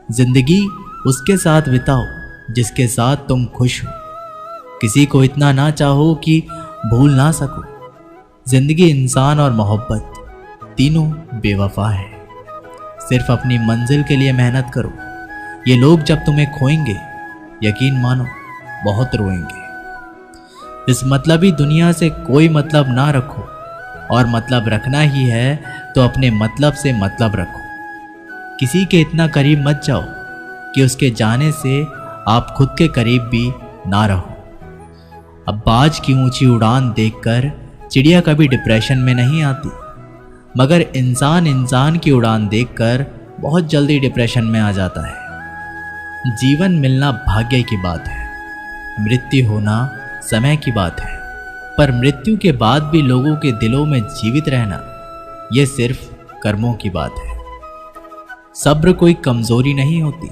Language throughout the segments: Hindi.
जिंदगी उसके साथ बिताओ जिसके साथ तुम खुश हो। किसी को इतना ना चाहो कि भूल ना सको। जिंदगी, इंसान और मोहब्बत तीनों बेवफा है। सिर्फ अपनी मंजिल के लिए मेहनत करो। ये लोग जब तुम्हें खोएंगे, यकीन मानो बहुत रोएंगे। इस मतलबी दुनिया से कोई मतलब ना रखो, और मतलब रखना ही है तो अपने मतलब से मतलब रखो। किसी के इतना करीब मत जाओ कि उसके जाने से आप खुद के करीब भी ना रहो। अब बाज की ऊंची उड़ान देखकर चिड़िया कभी डिप्रेशन में नहीं आती, मगर इंसान की उड़ान देखकर बहुत जल्दी डिप्रेशन में आ जाता है। जीवन मिलना भाग्य की बात है, मृत्यु होना समय की बात है, पर मृत्यु के बाद भी लोगों के दिलों में जीवित रहना, यह सिर्फ कर्मों की बात है। सब्र कोई कमजोरी नहीं होती,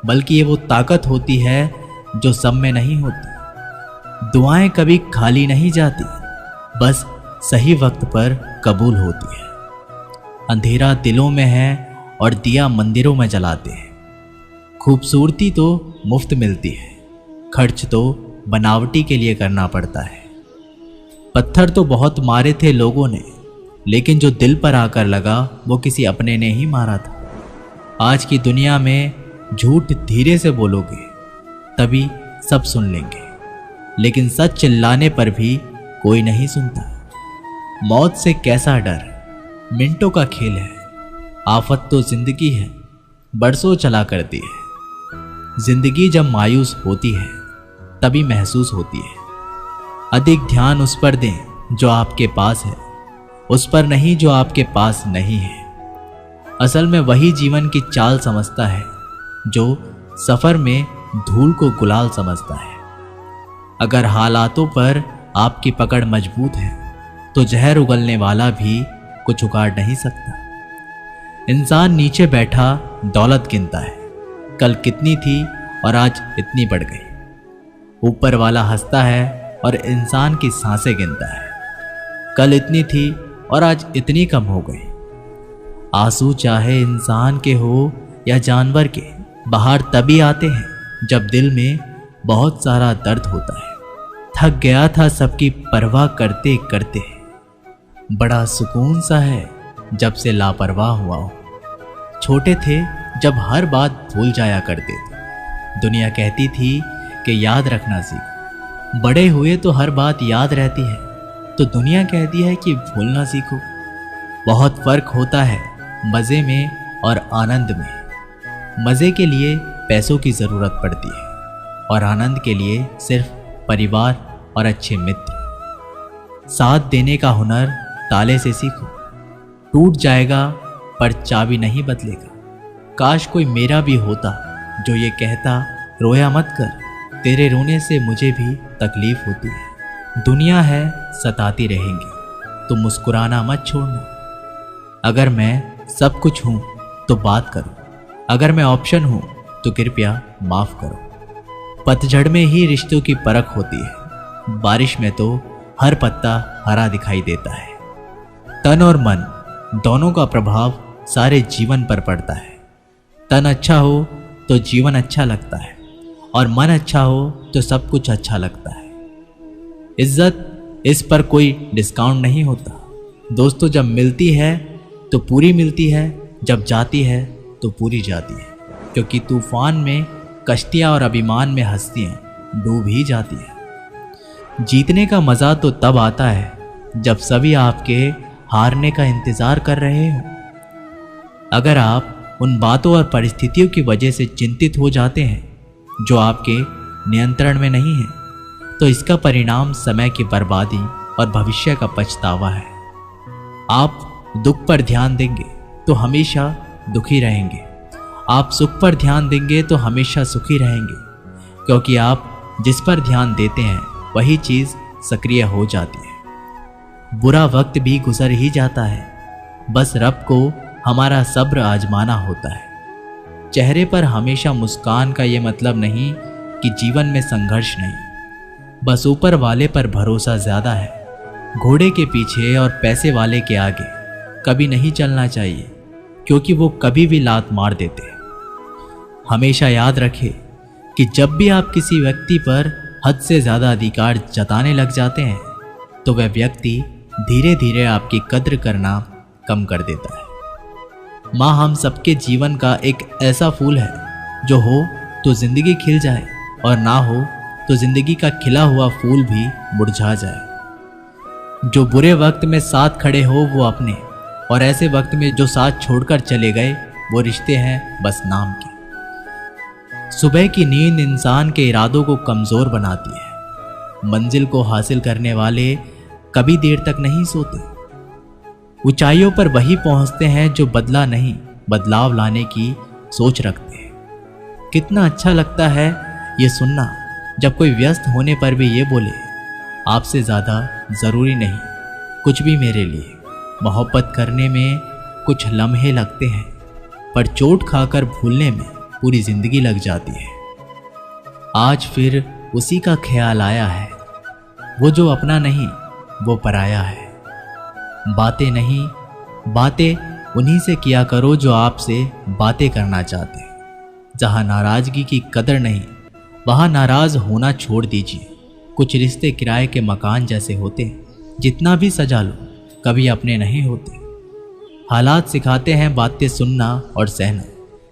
बल्कि ये वो ताकत होती है जो सब में नहीं होती। दुआएं कभी खाली नहीं जाती, बस सही वक्त पर कबूल होती है। अंधेरा दिलों में है और दिया मंदिरों में जलाते हैं। खूबसूरती तो मुफ्त मिलती है, खर्च तो बनावटी के लिए करना पड़ता है। पत्थर तो बहुत मारे थे लोगों ने, लेकिन जो दिल पर आकर लगा वो किसी अपने ने ही मारा था। आज की दुनिया में झूठ धीरे से बोलोगे तभी सब सुन लेंगे, लेकिन सच चिल्लाने पर भी कोई नहीं सुनता। मौत से कैसा डर, मिनटों का खेल है। आफत तो जिंदगी है, बरसों चला करती है। जिंदगी जब मायूस होती है तभी महसूस होती है। अधिक ध्यान उस पर दें जो आपके पास है, उस पर नहीं जो आपके पास नहीं है। असल में वही जीवन की चाल समझता है जो सफर में धूल को गुलाल समझता है। अगर हालातों पर आपकी पकड़ मजबूत है तो जहर उगलने वाला भी कुछ उखाड़ नहीं सकता। इंसान नीचे बैठा दौलत गिनता है, कल कितनी थी और आज इतनी बढ़ गई। ऊपर वाला हंसता है और इंसान की सांसें गिनता है, कल इतनी थी और आज इतनी कम हो गई। आंसू चाहे इंसान के हो या जानवर के, बाहर तभी आते हैं जब दिल में बहुत सारा दर्द होता है। थक गया था सबकी परवाह करते करते, बड़ा सुकून सा है जब से लापरवाह हुआ हो। छोटे थे जब हर बात भूल जाया करते थे, दुनिया कहती थी कि याद रखना सीखो। बड़े हुए तो हर बात याद रहती है, तो दुनिया कहती है कि भूलना सीखो। बहुत फर्क होता है मज़े में और आनंद में। मज़े के लिए पैसों की ज़रूरत पड़ती है और आनंद के लिए सिर्फ परिवार और अच्छे मित्र। साथ देने का हुनर ताले से सीखो, टूट जाएगा पर चाबी नहीं बदलेगा। काश कोई मेरा भी होता जो ये कहता, रोया मत कर, तेरे रोने से मुझे भी तकलीफ होती है। दुनिया है सताती रहेंगी, तो मुस्कुराना मत छोड़ना। अगर मैं सब कुछ हूं तो बात करो, अगर मैं ऑप्शन हूं तो कृपया माफ करो। पतझड़ में ही रिश्तों की परख होती है, बारिश में तो हर पत्ता हरा दिखाई देता है। तन और मन दोनों का प्रभाव सारे जीवन पर पड़ता है। तन अच्छा हो तो जीवन अच्छा लगता है, और मन अच्छा हो तो सब कुछ अच्छा लगता है। इज्जत, इस पर कोई डिस्काउंट नहीं होता। दोस्तों जब मिलती है तो पूरी मिलती है, जब जाती है तो पूरी जाती है, क्योंकि तूफान में कश्तियाँ और अभिमान में हस्तियाँ डूब ही जाती है। जीतने का मज़ा तो तब आता है जब सभी आपके हारने का इंतज़ार कर रहे हो। अगर आप उन बातों और परिस्थितियों की वजह से चिंतित हो जाते हैं जो आपके नियंत्रण में नहीं है, तो इसका परिणाम समय की बर्बादी और भविष्य का पछतावा है। आप दुख पर ध्यान देंगे तो हमेशा दुखी रहेंगे, आप सुख पर ध्यान देंगे तो हमेशा सुखी रहेंगे, क्योंकि आप जिस पर ध्यान देते हैं वही चीज़ सक्रिय हो जाती है। बुरा वक्त भी गुजर ही जाता है, बस रब को हमारा सब्र आजमाना होता है। चेहरे पर हमेशा मुस्कान का ये मतलब नहीं कि जीवन में संघर्ष नहीं, बस ऊपर वाले पर भरोसा ज़्यादा है। घोड़े के पीछे और पैसे वाले के आगे कभी नहीं चलना चाहिए, क्योंकि वो कभी भी लात मार देते हैं। हमेशा याद रखें कि जब भी आप किसी व्यक्ति पर हद से ज़्यादा अधिकार जताने लग जाते हैं तो वह व्यक्ति धीरे धीरे आपकी कद्र करना कम कर देता है। माँ हम सबके जीवन का एक ऐसा फूल है जो हो तो जिंदगी खिल जाए और ना हो तो जिंदगी का खिला हुआ फूल भी मुरझा जाए। जो बुरे वक्त में साथ खड़े हो वो अपने, और ऐसे वक्त में जो साथ छोड़कर चले गए वो रिश्ते हैं बस नाम के। सुबह की नींद इंसान के इरादों को कमज़ोर बनाती है। मंजिल को हासिल करने वाले कभी देर तक नहीं सोते। ऊंचाइयों पर वही पहुंचते हैं जो बदला नहीं बदलाव लाने की सोच रखते हैं। कितना अच्छा लगता है ये सुनना जब कोई व्यस्त होने पर भी ये बोले, आपसे ज़्यादा ज़रूरी नहीं कुछ भी मेरे लिए। मोहब्बत करने में कुछ लम्हे लगते हैं पर चोट खाकर भूलने में पूरी जिंदगी लग जाती है। आज फिर उसी का ख्याल आया है, वो जो अपना नहीं वो पराया है। बातें नहीं बातें उन्हीं से किया करो जो आपसे बातें करना चाहते। जहाँ नाराज़गी की कदर नहीं वहाँ नाराज़ होना छोड़ दीजिए। कुछ रिश्ते किराए के मकान जैसे होते हैं, जितना भी सजा लो कभी अपने नहीं होते। हालात सिखाते हैं बातें सुनना और सहना,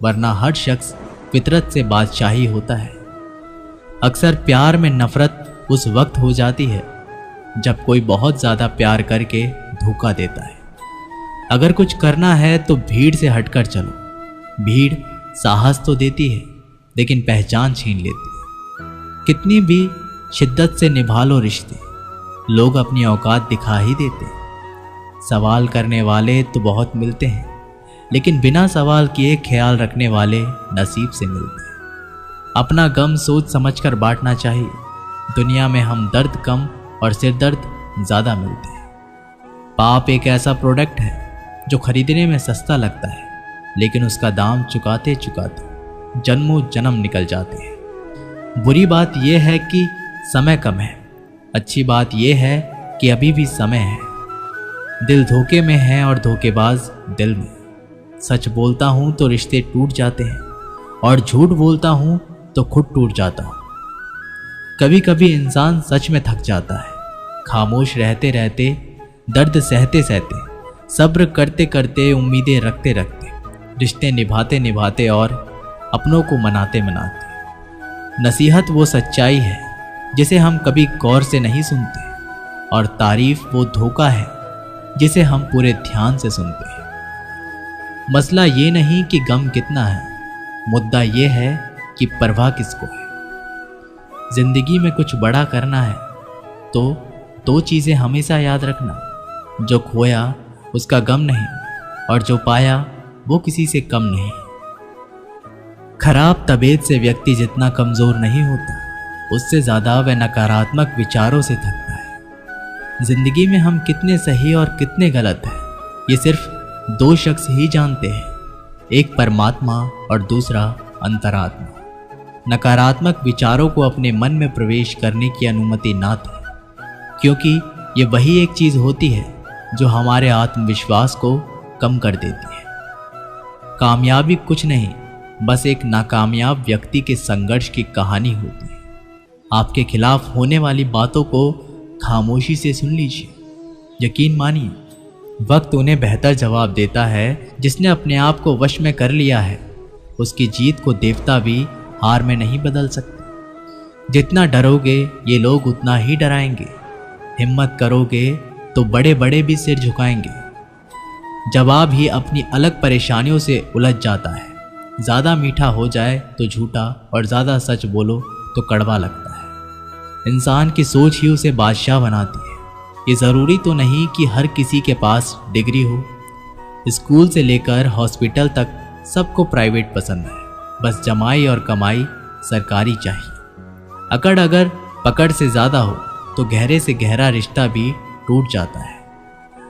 वरना हर शख्स फितरत से बादशाही होता है। अक्सर प्यार में नफरत उस वक्त हो जाती है जब कोई बहुत ज़्यादा प्यार करके धोखा देता है। अगर कुछ करना है तो भीड़ से हटकर चलो। भीड़ साहस तो देती है लेकिन पहचान छीन लेती है। कितनी भी शिद्दत से निभा लो रिश्ते, लोग अपनी औकात दिखा ही देते हैं। सवाल करने वाले तो बहुत मिलते हैं लेकिन बिना सवाल किए ख्याल रखने वाले नसीब से मिलते हैं। अपना गम सोच समझकर बांटना चाहिए। दुनिया में हम दर्द कम और सिरदर्द ज़्यादा मिलते हैं। पाप एक ऐसा प्रोडक्ट है जो खरीदने में सस्ता लगता है लेकिन उसका दाम चुकाते चुकाते जन्मों जन्म निकल जाते हैं। बुरी बात यह है कि समय कम है, अच्छी बात यह है कि अभी भी समय है। दिल धोखे में है और धोखेबाज दिल में। सच बोलता हूँ तो रिश्ते टूट जाते हैं और झूठ बोलता हूँ तो खुद टूट जाता हूँ। कभी कभी इंसान सच में थक जाता है। खामोश रहते रहते, दर्द सहते सहते, सब्र करते करते, उम्मीदें रखते रखते, रिश्ते निभाते निभाते और अपनों को मनाते मनाते। नसीहत वो सच्चाई है जिसे हम कभी गौर से नहीं सुनते और तारीफ वो धोखा है जिसे हम पूरे ध्यान से सुनते हैं। मसला ये नहीं कि गम कितना है, मुद्दा ये है कि परवाह किसको है। जिंदगी में कुछ बड़ा करना है तो दो चीज़ें हमेशा याद रखना, जो खोया उसका गम नहीं और जो पाया वो किसी से कम नहीं। खराब तबीयत से व्यक्ति जितना कमज़ोर नहीं होता उससे ज़्यादा वह नकारात्मक विचारों से थकता है। जिंदगी में हम कितने सही और कितने गलत हैं ये सिर्फ दो शख्स ही जानते हैं, एक परमात्मा और दूसरा अंतरात्मा। नकारात्मक विचारों को अपने मन में प्रवेश करने की अनुमति ना दें, क्योंकि ये वही एक चीज़ होती है जो हमारे आत्मविश्वास को कम कर देती है। कामयाबी कुछ नहीं, बस एक नाकामयाब व्यक्ति के संघर्ष की कहानी होती है। आपके खिलाफ होने वाली बातों को खामोशी से सुन लीजिए। यकीन मानिए, वक्त उन्हें बेहतर जवाब देता है जिसने अपने आप को वश में कर लिया है। उसकी जीत को देवता भी हार में नहीं बदल सकते। जितना डरोगे ये लोग उतना ही डराएंगे। हिम्मत करोगे तो बड़े बड़े भी सिर झुकाएंगे। जवाब ही अपनी अलग परेशानियों से उलझ जाता है। ज़्यादा मीठा हो जाए तो झूठा और ज़्यादा सच बोलो तो कड़वा लगता है। इंसान की सोच ही उसे बादशाह बनाती है। ये ज़रूरी तो नहीं कि हर किसी के पास डिग्री हो। स्कूल से लेकर हॉस्पिटल तक सबको प्राइवेट पसंद है, बस जमाई और कमाई सरकारी चाहिए। अकड़ अगर पकड़ से ज़्यादा हो तो गहरे से गहरा रिश्ता भी टूट जाता है।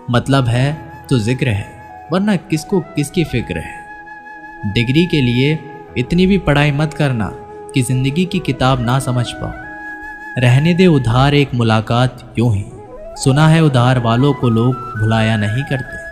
मतलब है तो जिक्र है, वरना किसको किसकी फिक्र है। डिग्री के लिए इतनी भी पढ़ाई मत करना कि जिंदगी की किताब ना समझ पाओ। रहने दे उधार एक मुलाकात यूं ही। सुना है उधार वालों को लोग भुलाया नहीं करते।